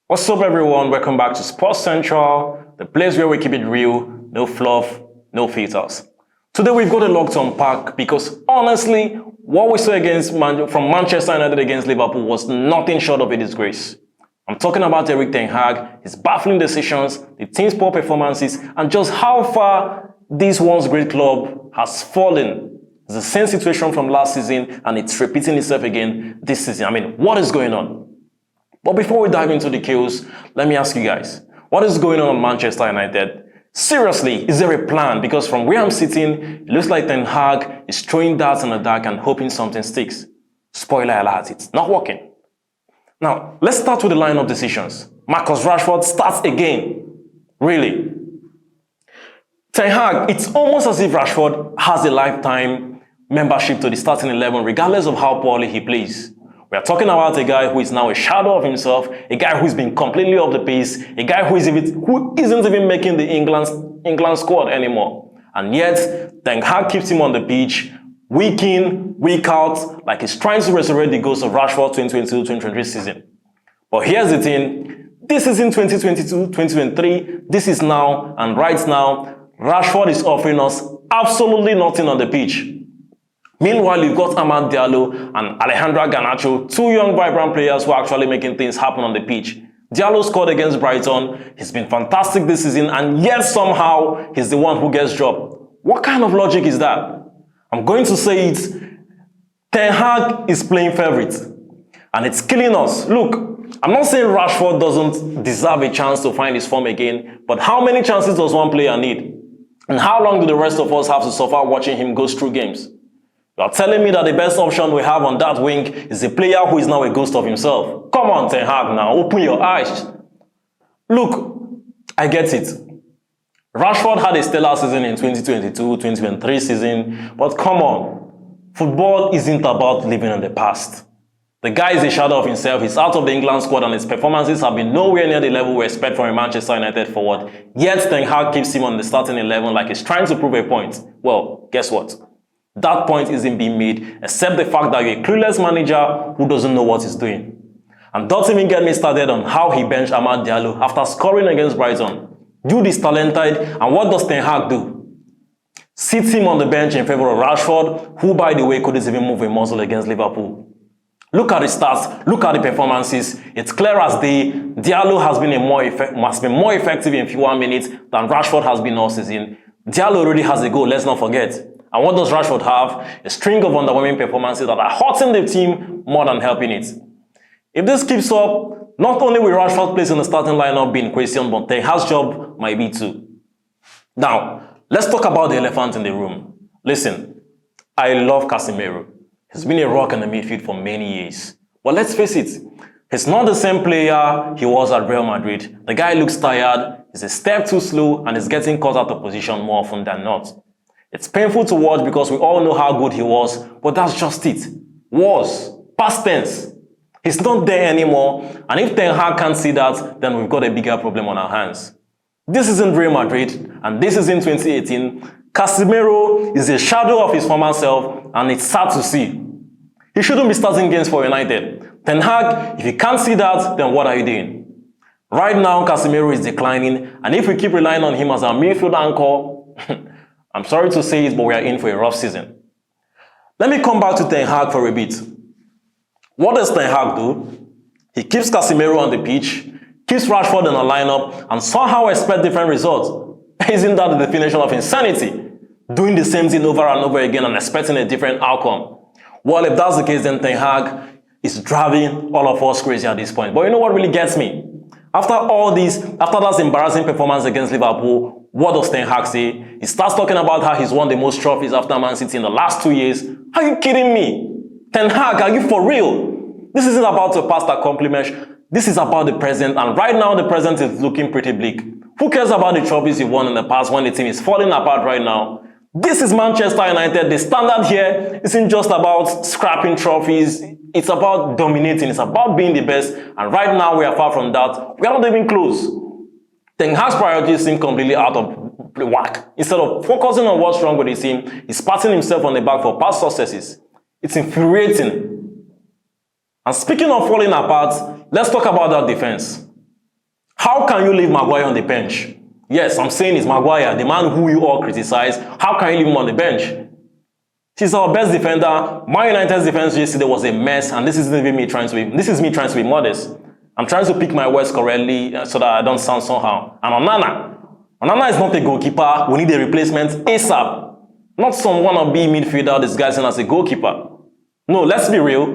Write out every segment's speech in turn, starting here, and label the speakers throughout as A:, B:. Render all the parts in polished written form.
A: What's up, everyone? Welcome back to Sports Central, the place where we keep it real, no fluff, no filters. Today we've got a lot to unpack because honestly, what we saw from Manchester United against Liverpool was nothing short of a disgrace. I'm talking about Erik Ten Hag, his baffling decisions, the team's poor performances, and just how far this once great club has fallen. It's the same situation from last season and it's repeating itself again this season. What is going on? But before we dive into the chaos, let me ask you guys, what is going on at Manchester United? Seriously, is there a plan? Because from where I'm sitting, it looks like Ten Hag is throwing darts in the dark and hoping something sticks. Spoiler alert, it's not working. Now, let's start with the lineup decisions. Marcus Rashford starts again. Really? Ten Hag, it's almost as if Rashford has a lifetime membership to the starting 11 regardless of how poorly he plays. We are talking about a guy who is now a shadow of himself, a guy who's been completely off the pace, a guy who isn't even making the England squad anymore. And yet, Ten Hag keeps him on the pitch, week in, week out, like he's trying to resurrect the ghost of Rashford 2022-2023 season. But here's the thing, this is in 2022-2023, this is now, and right now, Rashford is offering us absolutely nothing on the pitch. Meanwhile, you've got Diallo and Alejandro Garnacho, two young, vibrant players who are actually making things happen on the pitch. Diallo scored against Brighton, he's been fantastic this season, and yet somehow he's the one who gets dropped. What kind of logic is that? I'm going to say it, Ten Hag is playing favourite, and it's killing us. Look, I'm not saying Rashford doesn't deserve a chance to find his form again, but how many chances does one player need? And how long do the rest of us have to suffer watching him go through games? You are telling me that the best option we have on that wing is a player who is now a ghost of himself. Come on, Ten Hag now, open your eyes. Look, I get it. Rashford had a stellar season in 2022-2023 season, but come on. Football isn't about living in the past. The guy is a shadow of himself, he's out of the England squad and his performances have been nowhere near the level we expect from a Manchester United forward. Yet Ten Hag keeps him on the starting 11 like he's trying to prove a point. Well, guess what? That point isn't being made except the fact that you're a clueless manager who doesn't know what he's doing. And don't even get me started on how he benched Diallo after scoring against Brighton. Dude is talented, and what does Ten Hag do? Sits him on the bench in favour of Rashford, who by the way couldn't even move a muscle against Liverpool. Look at the stats, look at the performances. It's clear as day, Diallo has been more effective in fewer minutes than Rashford has been all season. Diallo already has a goal, let's not forget. And what does Rashford have? A string of underwhelming performances that are hurting the team more than helping it. If this keeps up, not only will Rashford place in the starting lineup be in question, but Ten Hag's job might be too. Now, let's talk about the elephant in the room. Listen, I love Casemiro. He's been a rock in the midfield for many years. But let's face it, he's not the same player he was at Real Madrid. The guy looks tired, he's a step too slow, and is getting caught out of position more often than not. It's painful to watch because we all know how good he was, but that's just it. Was. Past tense. He's not there anymore, and if Ten Hag can't see that, then we've got a bigger problem on our hands. This isn't Real Madrid, and this is in 2018. Casemiro is a shadow of his former self, and it's sad to see. He shouldn't be starting games for United. Ten Hag, if you can't see that, then what are you doing? Right now, Casemiro is declining, and if we keep relying on him as our midfield anchor, I'm sorry to say it, but we are in for a rough season. Let me come back to Ten Hag for a bit. What does Ten Hag do? He keeps Casemiro on the pitch, keeps Rashford in the lineup, and somehow expects different results. Isn't that the definition of insanity? Doing the same thing over and over again and expecting a different outcome. Well, if that's the case, then Ten Hag is driving all of us crazy at this point. But you know what really gets me? After that embarrassing performance against Liverpool, what does Ten Hag say? He starts talking about how he's won the most trophies after Man City in the last 2 years. Are you kidding me? Ten Hag, are you for real? This isn't about the past accomplishments. This is about the present, and right now the present is looking pretty bleak. Who cares about the trophies you won in the past when the team is falling apart right now? This is Manchester United. The standard here isn't just about scrapping trophies. It's about dominating. It's about being the best. And right now we are far from that. We are not even close. Ten Hag's priorities seem completely out of whack. Instead of focusing on what's wrong with his team, he's patting himself on the back for past successes. It's infuriating. And speaking of falling apart, let's talk about that defense. How can you leave Maguire on the bench? Yes, I'm saying it's Maguire, the man who you all criticize. How can you leave him on the bench? He's our best defender. Man United's defense yesterday was a mess, and this is me trying to be modest. I'm trying to pick my words correctly so that I don't sound somehow. And Onana is not a goalkeeper. We need a replacement ASAP. Not some wannabe midfielder disguising as a goalkeeper. No, let's be real.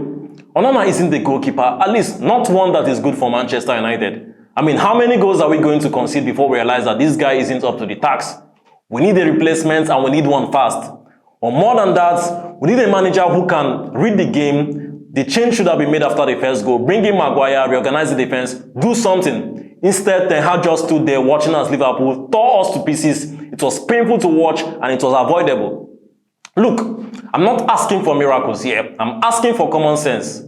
A: Onana isn't the goalkeeper, at least not one that is good for Manchester United. I mean, how many goals are we going to concede before we realize that this guy isn't up to the task? We need a replacement, and we need one fast. Or more than that, we need a manager who can read the game. The change should have been made after the first goal. Bring in Maguire, reorganize the defense, do something. Instead, Ten Hag just stood there watching us Liverpool tore us to pieces. It was painful to watch, and it was avoidable. Look, I'm not asking for miracles here. I'm asking for common sense.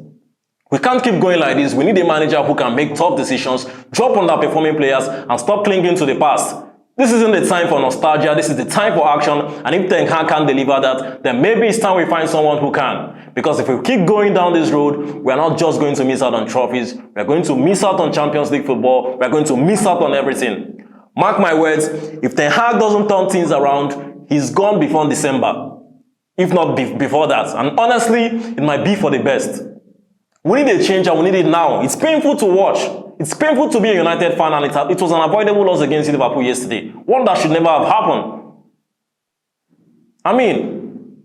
A: We can't keep going like this. We need a manager who can make tough decisions, drop underperforming players, and stop clinging to the past. This isn't the time for nostalgia. This is the time for action. And if Ten Hag can't deliver that, then maybe it's time we find someone who can. Because if we keep going down this road, we are not just going to miss out on trophies. We are going to miss out on Champions League football. We are going to miss out on everything. Mark my words, if Ten Hag doesn't turn things around, he's gone before December. If not before that. And honestly, it might be for the best. We need a change and we need it now. It's painful to watch. It's painful to be a United fan, and it was an avoidable loss against Liverpool yesterday. One that should never have happened. I mean,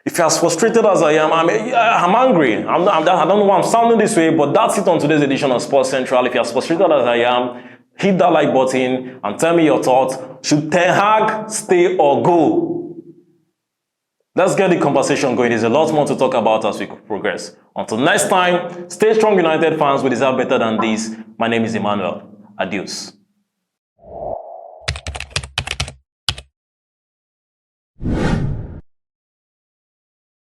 A: if you're as frustrated as I am, I'm angry. I don't know why I'm sounding this way, but that's it on today's edition of Sports Central. If you're as frustrated as I am, hit that like button and tell me your thoughts. Should Ten Hag stay or go? Let's get the conversation going. There's a lot more to talk about as we progress. Until next time, stay strong, United fans. We deserve better than this. My name is Emmanuel. Adios.